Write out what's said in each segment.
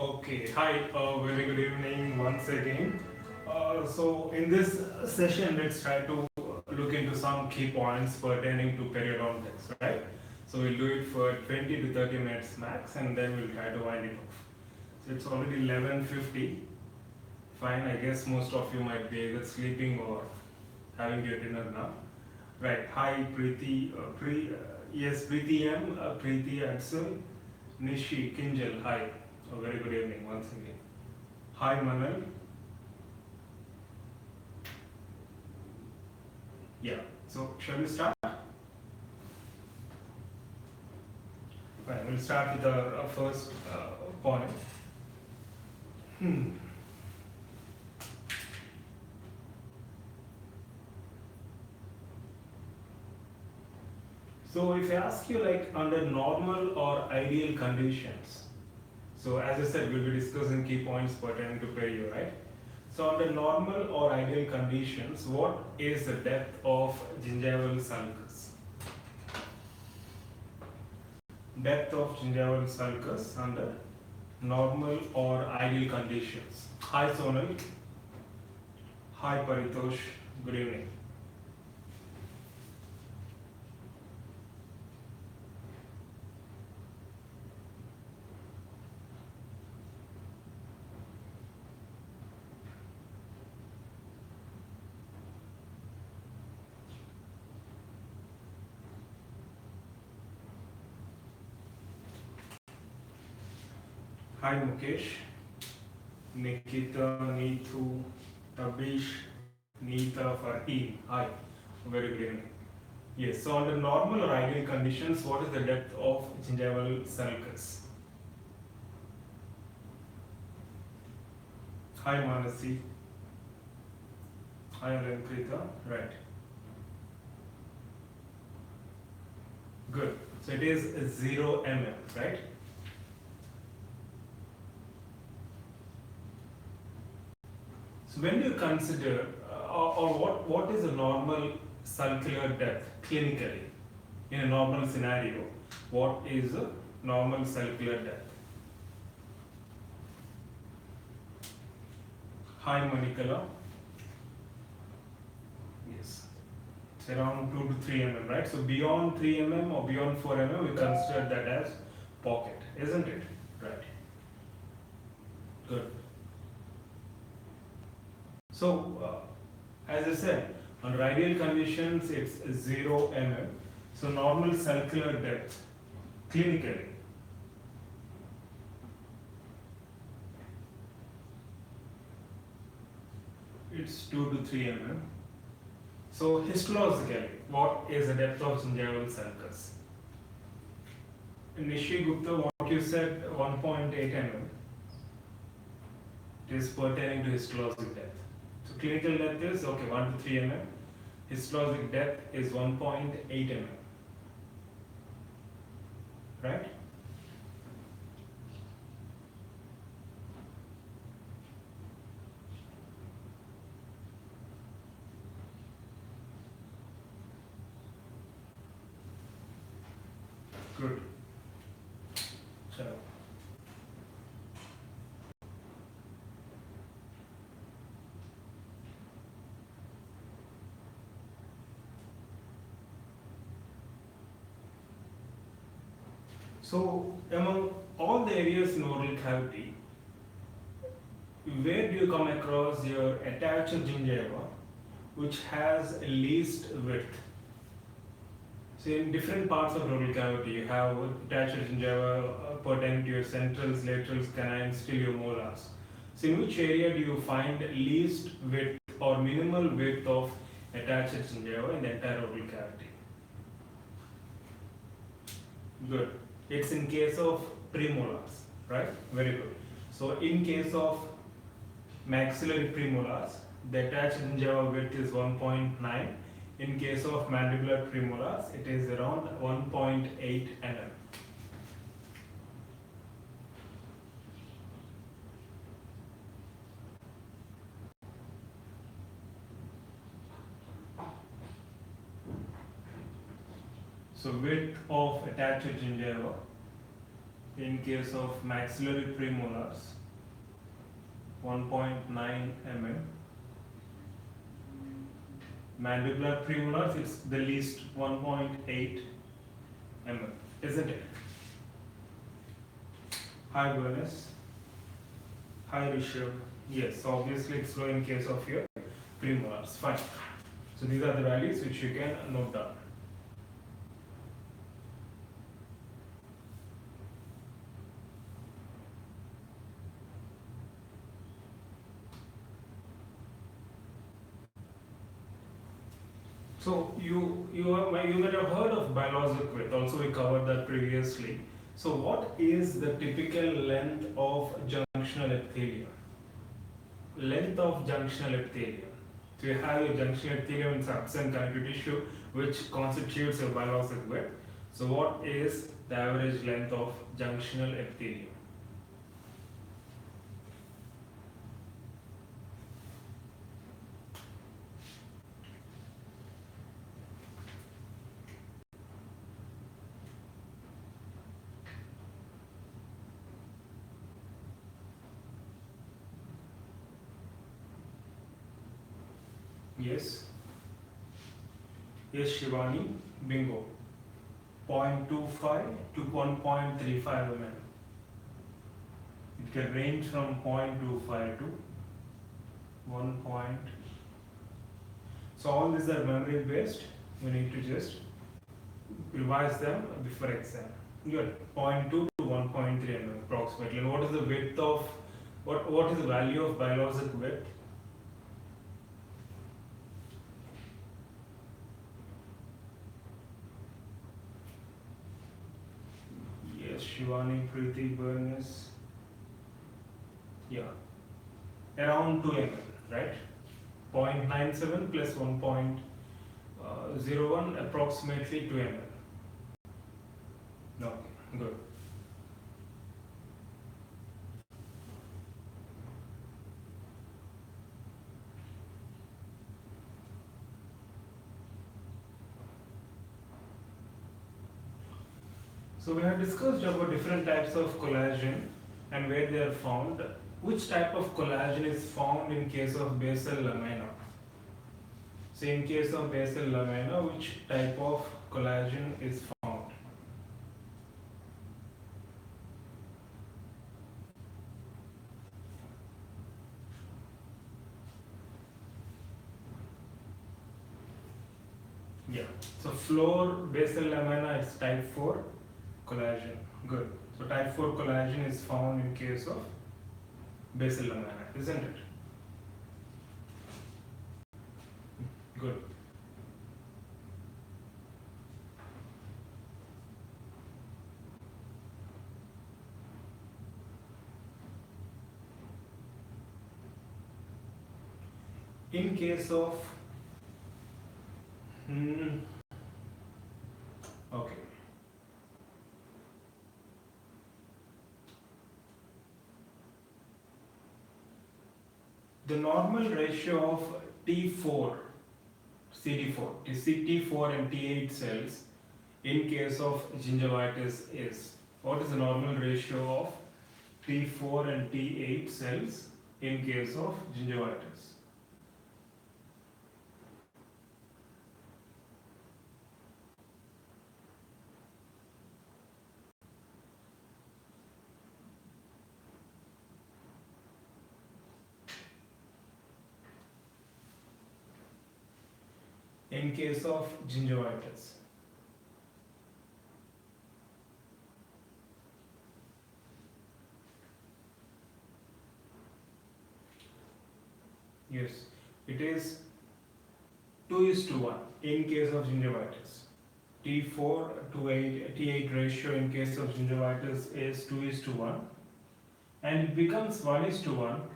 Okay, hi, very good evening once again. So, in this session, let's try to look into some key points pertaining to periodontics, right? So, we'll do it for 20 to 30 minutes max and then we'll try to wind it off. So, it's already 11:50. Fine, I guess most of you might be either sleeping or having your dinner now. Right, hi, Preeti, yes, Preeti M, Preeti Axel, Nishi, Kinjal, hi. A very good evening once again. Hi Manuel. Yeah. So shall we start? Right. We'll start with our first point. Hmm. So if I ask you like under normal or ideal conditions, so as I said, we'll be discussing key points pertaining to perio, right? So under normal or ideal conditions, what is the depth of gingival sulcus? Depth of gingival sulcus under normal or ideal conditions. Hi Sonal. Hi Paritosh. Good evening. Hi Mukesh. Nikita, Neetu, Tabish, Neeta, Farheen. Hi. Very good evening. Yes, so under normal or ideal conditions, what is the depth of gingival sulcus? Hi Manasi. Hi Alankrita. Right. Good. So it is 0 mm, right? So when you consider, or what is a normal sulcular depth clinically? In a normal scenario, what is a normal sulcular depth? Hi Manikala. Yes. It's around 2 to 3 mm, right? So beyond 3 mm or beyond 4 mm, we consider that as pocket, isn't it? Right. Good. So, as I said, under ideal conditions, it's 0 mm. So normal sulcular depth, clinically, it's 2 to 3 mm. So histologically, what is the depth of gingival sulcus? Nishi Gupta, what you said, 1.8 mm, it is pertaining to histologic depth. So clinical depth is, okay, 1 to 3 mm. Histologic depth is 1.8 mm. Right? Good. So, among all the areas in oral cavity, where do you come across your attached gingiva which has least width? So in different parts of oral cavity, you have attached gingiva pertaining to your centrals, laterals, canines, till your molars. So in which area do you find least width or minimal width of attached gingiva in the entire oral cavity? Good. It's in case of premolars, right? Very good. So in case of maxillary premolars, the attached gingiva width is 1.9. In case of mandibular premolars, it is around 1.8 mm. So width of attached gingiva in case of maxillary premolars 1.9 mm. Mandibular premolars, it's the least 1.8 mm, isn't it? High bonus, high ratio. Yes, obviously it's low in case of your premolars. Fine. So these are the values which you can note down. So you might have heard of biologic width. Also, we covered that previously. So what is the typical length of junctional epithelium? Length of junctional epithelium. So you have your junctional epithelium in substance connective tissue, which constitutes your biologic width. So what is the average length of junctional epithelium? Yes. Yes, Shivani. Bingo. 0.25 to 1.35 mm. It can range from 0.25 to 1. So all these are memory based. We need to just revise them before exam. Good. 0.2 to 1.3 mm approximately. And what is the width of what is the value of biologic width? Yes, Shivani, Preeti, Bernice. Yeah. Around 2 mm, right? 0.97 plus 1.01 approximately 2 mm. No, good. So we have discussed about different types of collagen and where they are found. Which type of collagen is found in case of basal lamina? So in case of basal lamina, which type of collagen is found? Yeah. So floor basal lamina is type 4 collagen. Good. So type 4 collagen is found in case of basal lamina, isn't it? Good. In case of okay. The normal ratio of T4, CD4, T4 and T8 cells in case of gingivitis is? What is the normal ratio of T4 and T8 cells in case of gingivitis? In case of gingivitis. Yes, it is 2:1 in case of gingivitis. T4 to T8 ratio in case of gingivitis is 2:1, and it becomes 1:1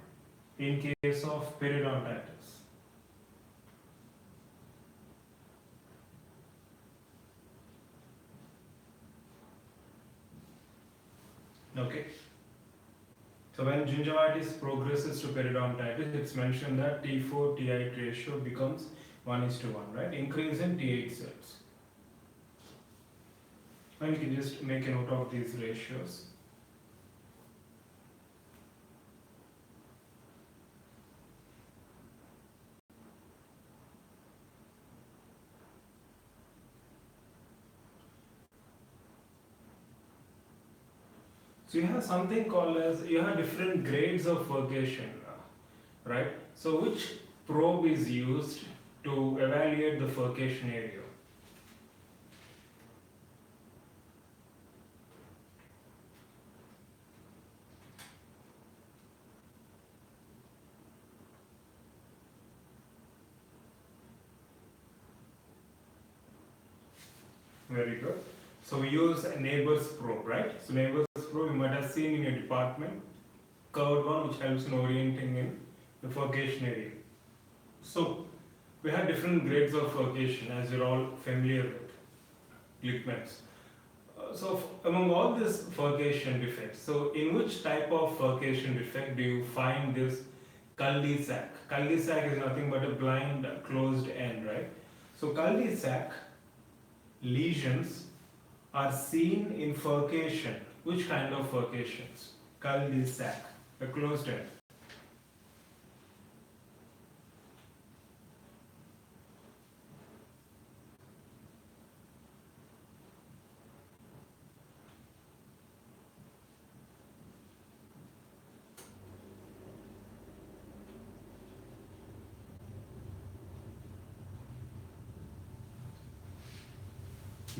in case of periodontitis. Okay. So when gingivitis progresses to periodontitis, it's mentioned that T4 T8 ratio becomes 1:1, right? Increase in T8 cells. And you can just make a note of these ratios. So you have something called as, you have different grades of furcation, right? So which probe is used to evaluate the furcation area? Very good. So we use a neighbor's probe, right? So neighbor's probe you might have seen in your department, curved one which helps in orienting in the furcation area. So we have different grades of furcation as you're all familiar with, Glickman's. So among all these furcation defects, so in which type of furcation defect do you find this cul-de-sac? Cul-de-sac is nothing but a blind closed end, right? So cul-de-sac lesions are seen in furcation. Which kind of furcations? Cul-de-sac, a closed end.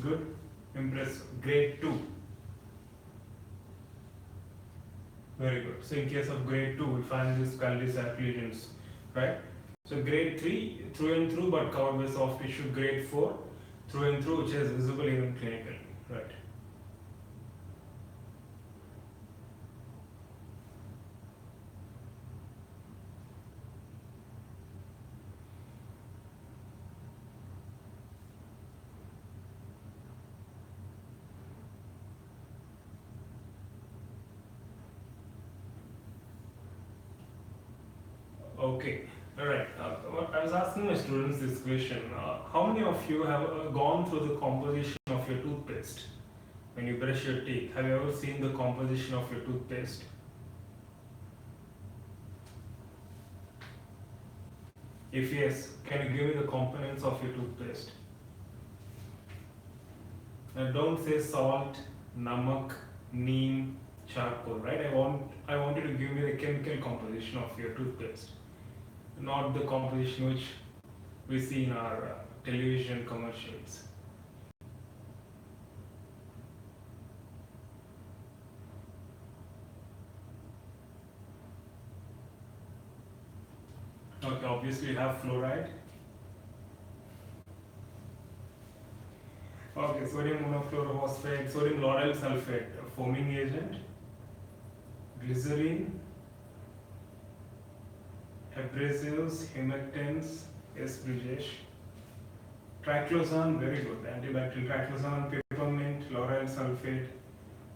Good, impressive. Grade 2. Very good. So in case of grade 2, we find these cul-de-sac lesions, right? So grade 3, through and through but covered with soft tissue. Grade 4, through and through, which is visible even clinically, right? Okay, alright. I was asking my students this question. How many of you have gone through the composition of your toothpaste? When you brush your teeth, have you ever seen the composition of your toothpaste? If yes, can you give me the components of your toothpaste? Now don't say salt, namak, neem, charcoal, right? I want you to give me the chemical composition of your toothpaste, not the composition which we see in our television commercials. Okay, obviously you have fluoride. Okay, sodium monofluorophosphate, sodium lauryl sulfate, a foaming agent, glycerine, abrasives, humectants, yes, Brijesh. Triclosan, very good, antibacterial triclosan, peppermint, lauryl sulfate,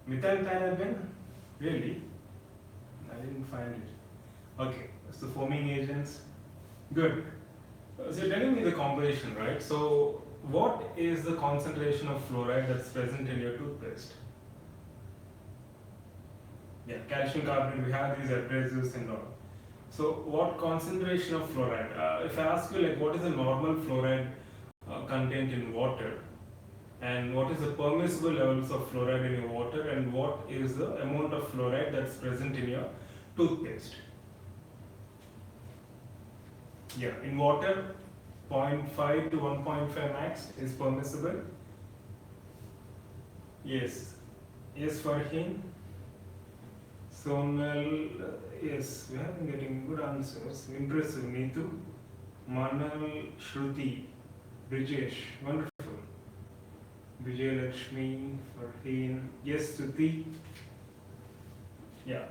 methylphenidate, really? I didn't find it. Okay, so foaming agents, good. So you're telling me the composition, right? So what is the concentration of fluoride that's present in your toothpaste? Yeah, calcium carbonate, we have these abrasives and all. So what concentration of fluoride? If I ask you like what is the normal fluoride content in water, and what is the permissible levels of fluoride in your water, and what is the amount of fluoride that's present in your toothpaste? Yeah, in water, 0.5 to 1.5 max is permissible. Yes. Yes, Farheen. Sonal, yes, we have been getting good answers. Impressive, Neetu. Manal, Shruti, Brijesh, wonderful. Vijay Lakshmi, Farheen, yes, Shruti. Yeah,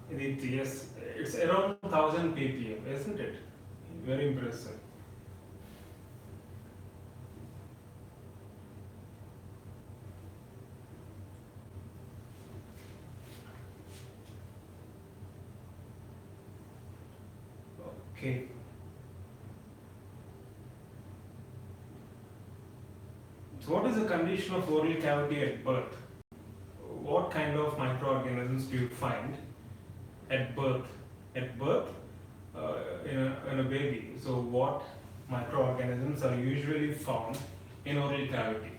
yes, it's around 1000 ppm, isn't it? Very impressive. Okay. So what is the condition of oral cavity at birth? What kind of microorganisms do you find at birth? At birth, in a baby. So what microorganisms are usually found in oral cavity?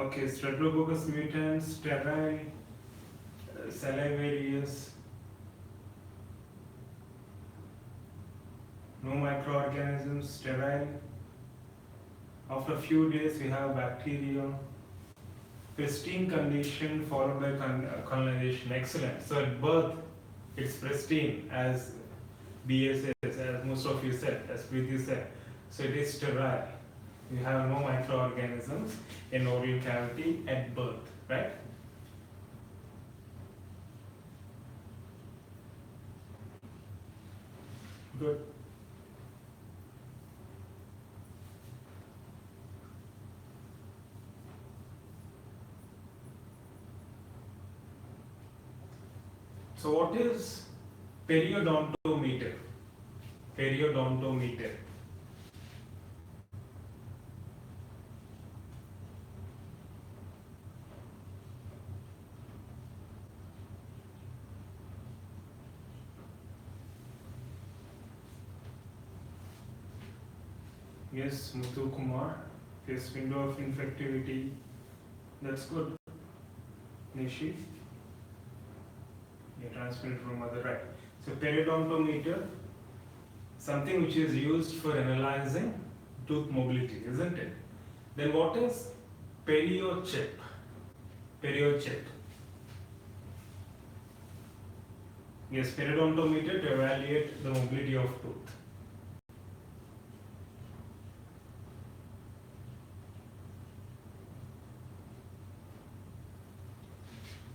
Okay, Streptococcus mutans, sterile, salivarius, no microorganisms, sterile. After a few days, we have bacteria. Pristine condition followed by colonization. Excellent. So at birth, it's pristine, as BS says, as most of you said, as Preeti said. So it is sterile. You have no microorganisms in oral cavity at birth, right? Good. So what is periodontometer? Periodontometer. Yes, Muthu Kumar. Yes, window of infectivity. That's good. Nishi. You transmitted from mother, right? So periodontometer, something which is used for analyzing tooth mobility, isn't it? Then what is periochip? Periochip. Yes, periodontometer to evaluate the mobility of tooth.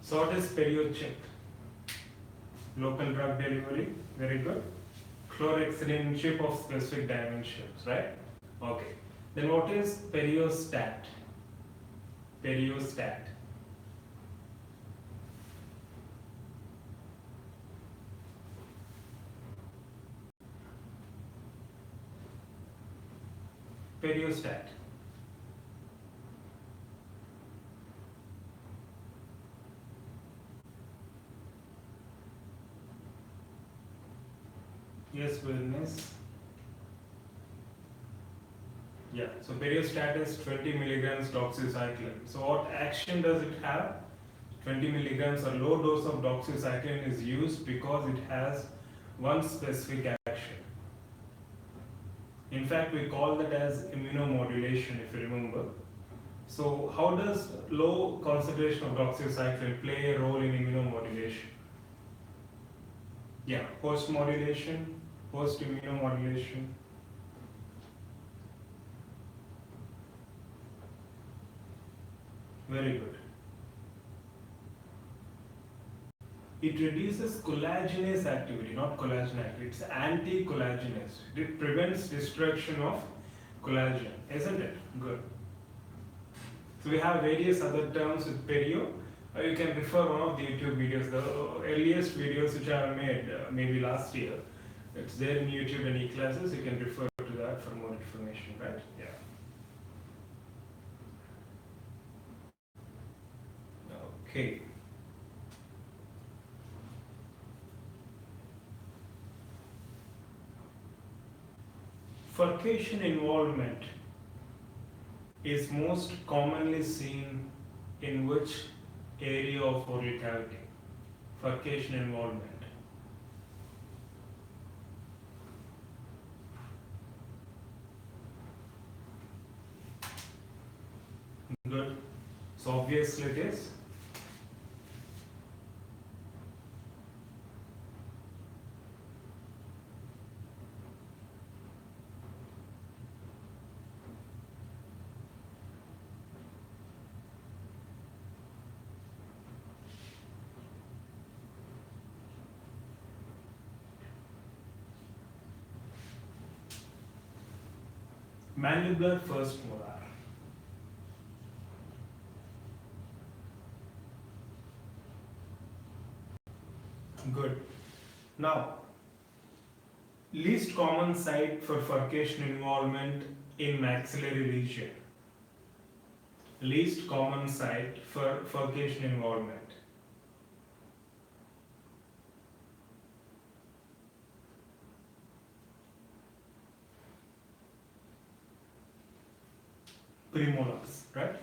So what is periochip? Local drug delivery, very good. Chlorhexidine chip of specific dimensions, right? Okay. Then what is periostat? Periostat. Periostat. Yes, wellness. Yeah, so periostat is 20 milligrams doxycycline. So what action does it have? 20 milligrams, a low dose of doxycycline is used because it has one specific action. In fact, we call that as immunomodulation, if you remember. So how does low concentration of doxycycline play a role in immunomodulation? Yeah, post-modulation, post-immunomodulation. Very good. It reduces collagenase activity, not collagen activity. It's anti-collagenase. It prevents destruction of collagen, isn't it? Good. So we have various other terms with perio. You can refer one of the YouTube videos, the earliest videos which I have made, maybe last year. It's there in YouTube and e-classes. You can refer to that for more information, right? Yeah. Okay. Vocation involvement is most commonly seen in which area of oral cavity? Vocation involvement. Good. So obviously it is. Mandibular first molar. Good. Now, least common site for vocation involvement in maxillary region. Least common site for vocation involvement. Premolars, right?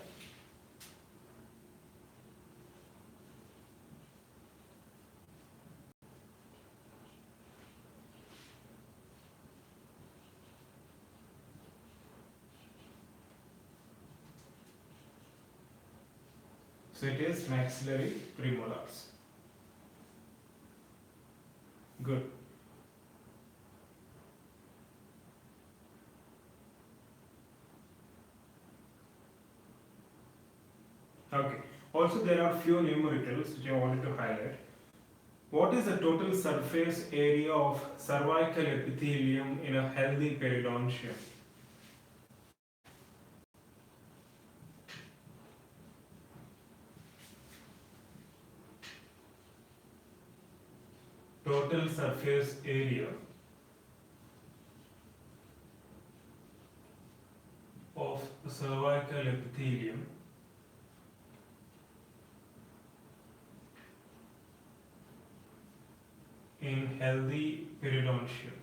So it is maxillary premolars. Good. Okay. Also, there are few numericals which I wanted to highlight. What is the total surface area of cervical epithelium in a healthy periodontium? Total surface area of cervical epithelium in healthy periodontium.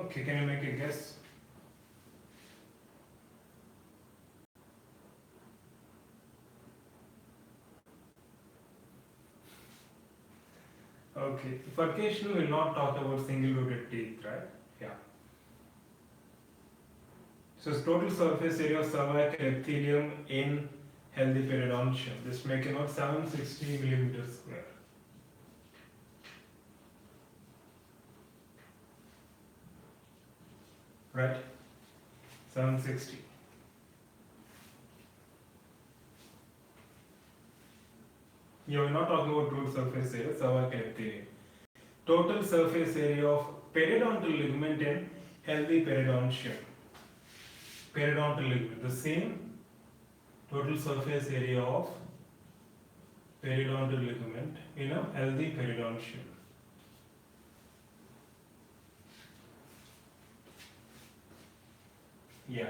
Okay, can you make a guess? Okay, Vocation will not talk about single-rooted teeth, right? Yeah. So total surface area of cervical epithelium in healthy periodontium. Just make a note, 760 millimeters square. Right? 760. Yeah, we're not talking about total surface area, cervical epithelium. Total surface area of periodontal ligament in healthy periodontium. Periodontal ligament, the same total surface area of periodontal ligament in a healthy periodontium. Yeah.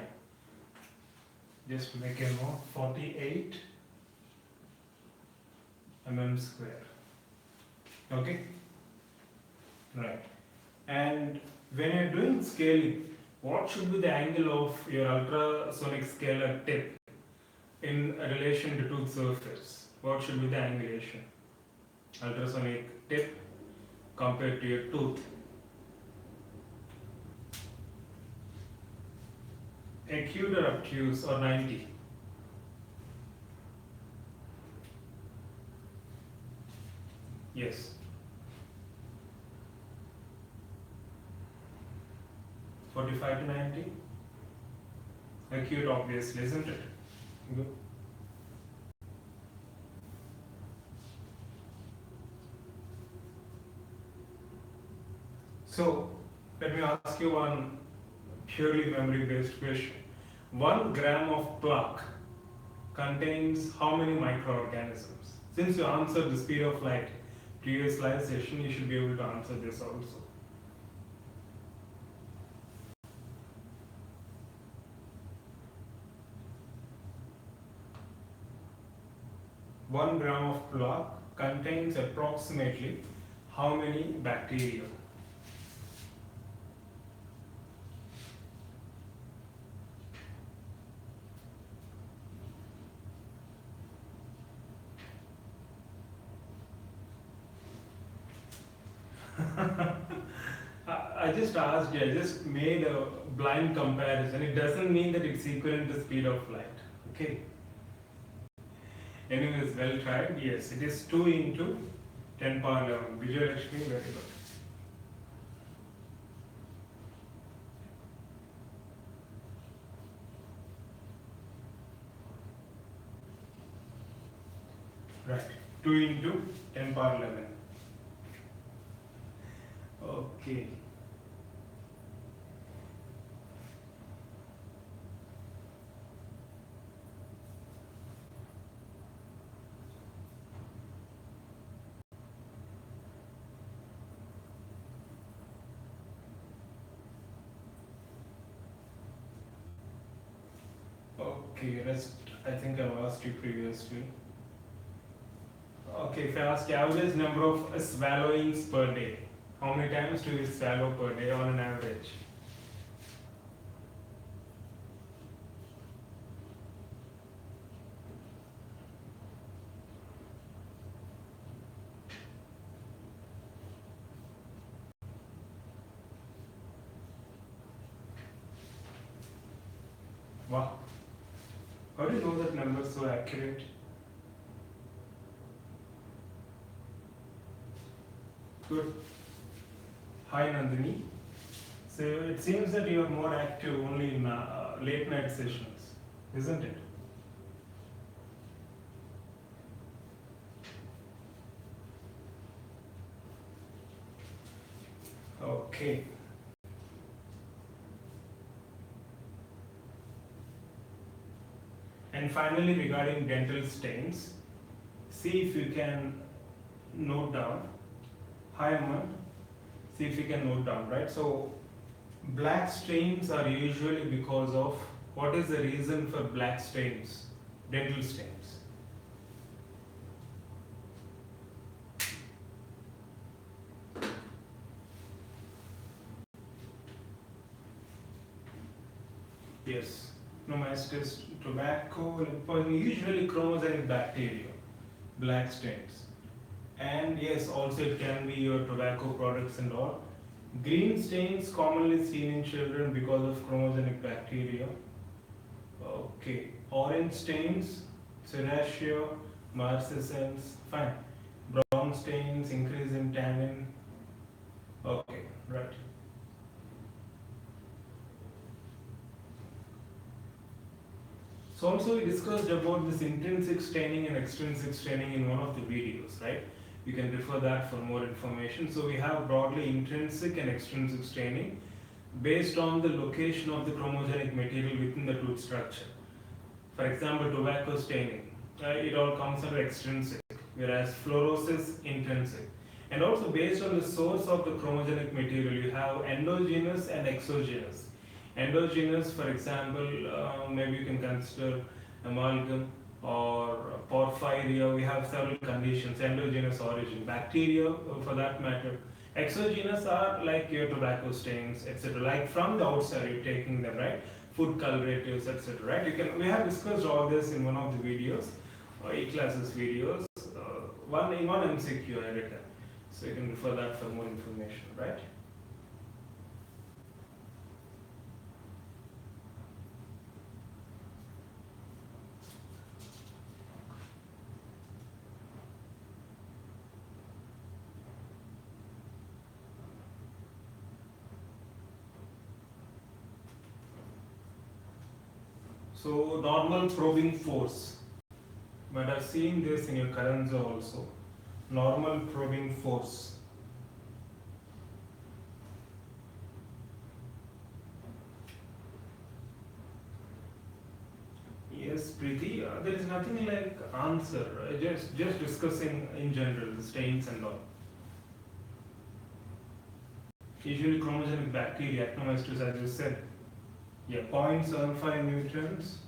Just make a note, 48 mm square. Okay? Right. And when you're doing scaling, what should be the angle of your ultrasonic scaler tip in relation to tooth surface? What should be the angulation? Ultrasonic tip compared to your tooth. Acute or obtuse or 90? Yes. 45 to 90? Acute, obviously, isn't it? Good. So, let me ask you one purely memory-based question. 1 gram of plaque contains how many microorganisms? Since you answered the speed of light previous live session, you should be able to answer this also. One gram of plaque contains approximately how many bacteria? I just asked you, I just made a blind comparison. It doesn't mean that it's equivalent to speed of light. Okay. Anyways, well tried. Yes, it is 2 into 10 power 11. Vijay Lakshmi, very good. Right. 2 into 10 power 11. Okay. Okay, rest I think I've asked you previously. Okay, if I ask average number of swallowings per day, how many times do you swallow per day on an average? Wow. How do you know that number is so accurate? Good. Hi Nandini. So it seems that you are more active only in late night sessions, isn't it? Okay. And finally, regarding dental stains, see if you can note down. Hi Aman. See if you can note down, right? So black stains are usually because of, what is the reason for black stains, dental stains? Yes, pneumatitis, tobacco, lead poisoning, usually chromosome bacteria, black stains. And yes, also it can be your tobacco products and all. Green stains commonly seen in children because of chromogenic bacteria. Okay, orange stains, serratia, marcescens, fine. Brown stains, increase in tannin. Okay, right. So also we discussed about this intrinsic staining and extrinsic staining in one of the videos, right? You can refer that for more information. So we have broadly intrinsic and extrinsic staining based on the location of the chromogenic material within the tooth structure. For example, tobacco staining, it all comes under extrinsic, whereas fluorosis intrinsic. And also based on the source of the chromogenic material, you have endogenous and exogenous. Endogenous, for example, maybe you can consider amalgam or porphyria. We have several conditions, endogenous origin, bacteria for that matter. Exogenous are like your tobacco stains, etc. Like from the outside, you're taking them, right? Food coloratives, etc. Right? We have discussed all this in one of the videos, E-classes videos. One MCQ I written, so you can refer that for more information, right? So normal probing force, but I've seen this in your Karanza also. Normal probing force. Yes, Preeti, there is nothing like answer. Just discussing in general the stains and all. Usually chromogenic bacteria, actinomycetes, as you said. Yeah, 0.75 newtons.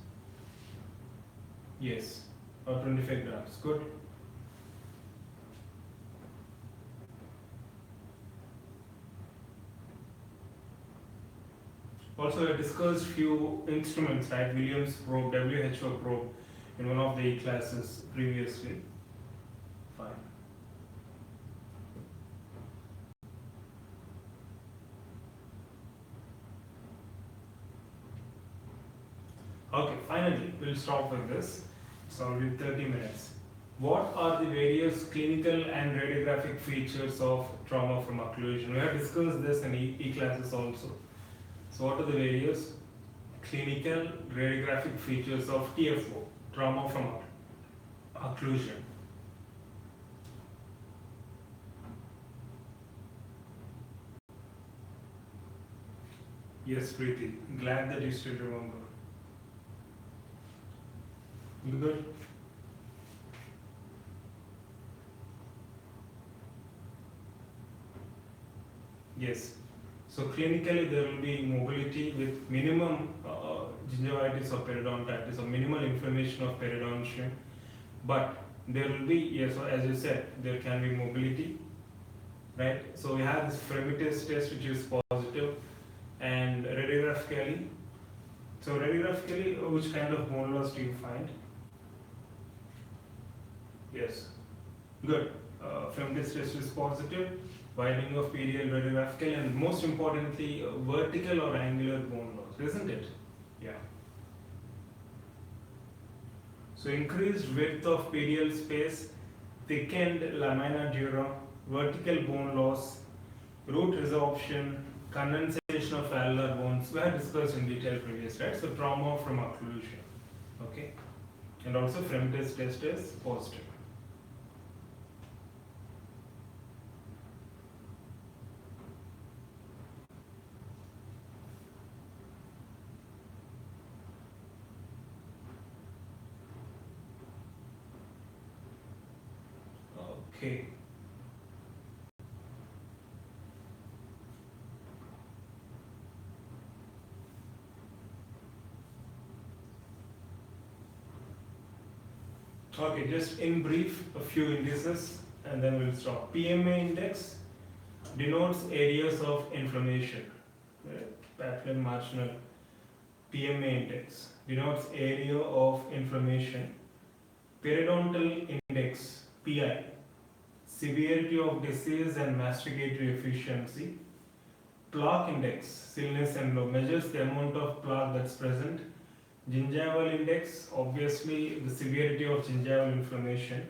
Yes, or 25 grams. Good. Also, I discussed few instruments, right? Williams probe, WHO probe, in one of the classes previously. Fine. Okay, finally, we'll stop with this. It's already 30 minutes. What are the various clinical and radiographic features of trauma from occlusion? We have discussed this in E-classes also. So what are the various clinical radiographic features of TFO, trauma from occlusion? Yes, Preeti, glad that you still remember. You good? Yes. So clinically there will be mobility with minimum gingivitis or periodontitis or minimal inflammation of periodontium. But there will be, yes, so as you said, there can be mobility, right? So we have this Fremitus test which is positive, and radiographically. So radiographically, which kind of bone loss do you find? Yes, good. Fremitus test is positive, widening of period radiographical, and most importantly, vertical or angular bone loss, isn't it? Yeah. So increased width of period space, thickened lamina dura, vertical bone loss, root resorption, condensation of alveolar bones. We have discussed in detail previous, right? So trauma from occlusion, okay, and also fremitus testis posterior. Okay. Okay, just in brief, a few indices and then we'll stop. PMA index denotes areas of inflammation. Pattern marginal PMA index denotes area of inflammation. Periodontal index, PI, severity of disease and masticatory efficiency. Plaque index, stillness and low, measures the amount of plaque that's present. Gingival index, obviously the severity of gingival inflammation.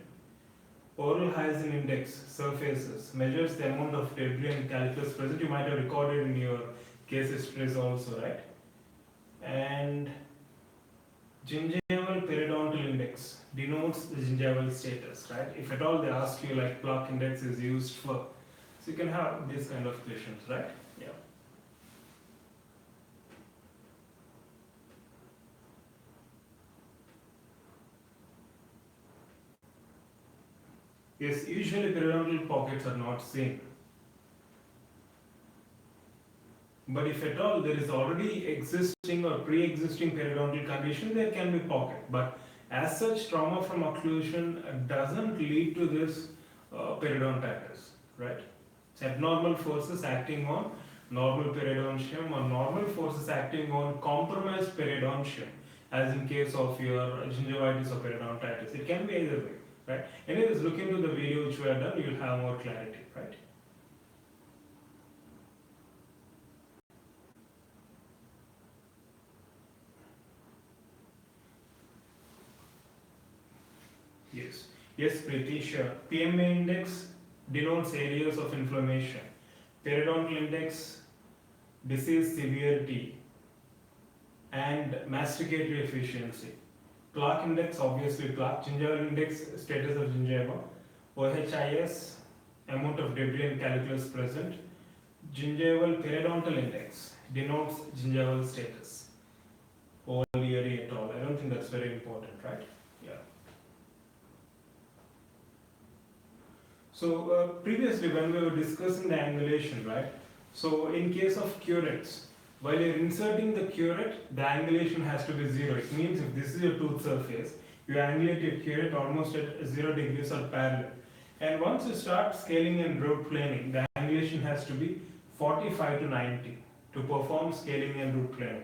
Oral hygiene index, surfaces, measures the amount of debris and calculus present. You might have recorded in your case histories also, right? And gingival periodontal index denotes the gingival status, right? If at all they ask you like plaque index is used for, so you can have these kind of questions, right? Yeah. Yes, usually periodontal pockets are not seen. But if at all there is already existing or pre-existing periodontal condition, there can be pocket. But as such, trauma from occlusion doesn't lead to this periodontitis, right? It's abnormal forces acting on normal periodontium or normal forces acting on compromised periodontium, as in case of your gingivitis or periodontitis. It can be either way, right? Anyways, look into the video which we have done, you'll have more clarity, right? Yes, yes, Preeti, sure. PMA index denotes areas of inflammation. Periodontal index, disease severity, and masticatory efficiency. Plaque index, obviously plaque. Gingival index, status of gingiva. OHIS, amount of debris and calculus present. Gingival periodontal index denotes gingival status. O'Leary et al. I don't think that's very important, right? Yeah. So previously when we were discussing the angulation, right? So in case of curettes, while you're inserting the curette, the angulation has to be 0. It means if this is your tooth surface, you angulate your curette almost at 0 degrees or parallel. And once you start scaling and root planing, the angulation has to be 45 to 90 to perform scaling and root planing.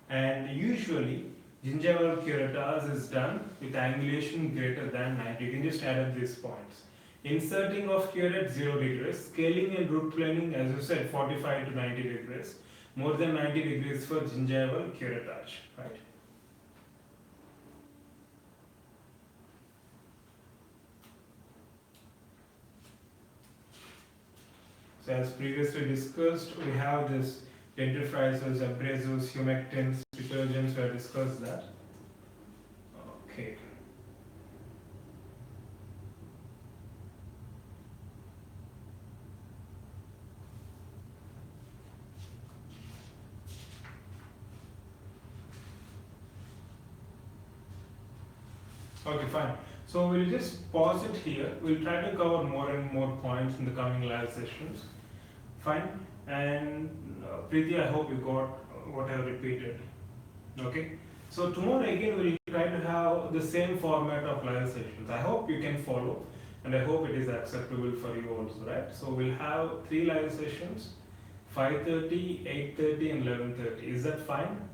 And usually, gingival curettage is done with angulation greater than 90. You can just add up these points. Inserting of curette 0 degrees, scaling and root planing, as you said, 45 to 90 degrees. More than 90 degrees for gingival curettage, right? So as previously discussed, we have this dentifrices, abrasives, humectants, detergents, we have discussed that. Okay. Okay, fine. So we'll just pause it here. We'll try to cover more and more points in the coming live sessions. Fine. And Preeti, I hope you got what I have repeated. Okay. So tomorrow again we'll try to have the same format of live sessions. I hope you can follow, and I hope it is acceptable for you also, right? So we'll have 3 live sessions, 5:30, 8:30, and 11:30. Is that fine?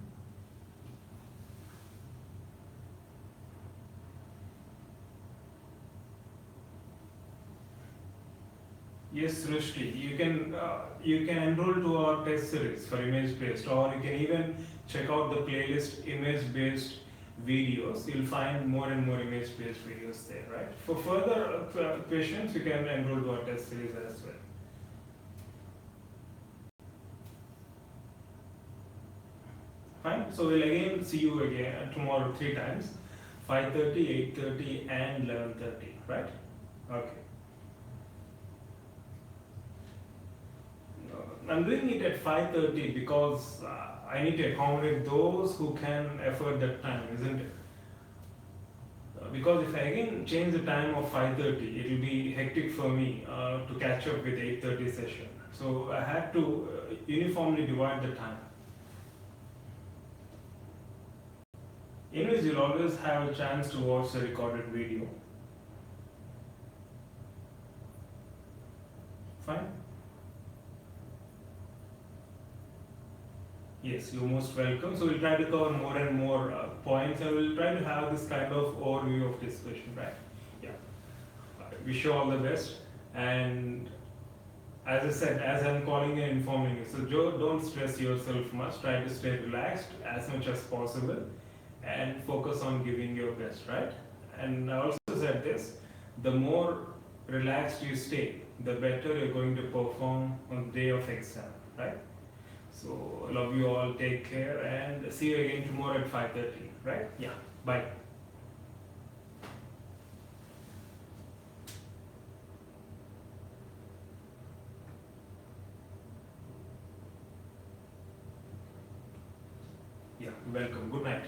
Yes, Srishti, you can enroll to our test series for image based, or you can even check out the playlist image based videos, you'll find more and more image-based videos there, right? For further questions, you can enroll to our test series as well. Fine. So we'll again see you again tomorrow 3 times, 5:30, 8:30, and 11:30, right? Okay. I'm doing it at 5:30 because I need to accommodate those who can afford that time, isn't it? Because if I again change the time of 5:30, it will be hectic for me to catch up with 8:30 session. So I had to uniformly divide the time. Anyways, you'll always have a chance to watch the recorded video. Fine? Yes, you're most welcome. So we'll try to cover more and more points, and we'll try to have this kind of overview of discussion, right? Yeah. Wish you all the best. And as I said, as I'm calling and informing you, so Joe, don't stress yourself much. Try to stay relaxed as much as possible and focus on giving your best, right? And I also said this, the more relaxed you stay, the better you're going to perform on the day of exam, right? So I love you all, take care, and see you again tomorrow at 5:30, right? Yeah, bye. Yeah, welcome. Good night.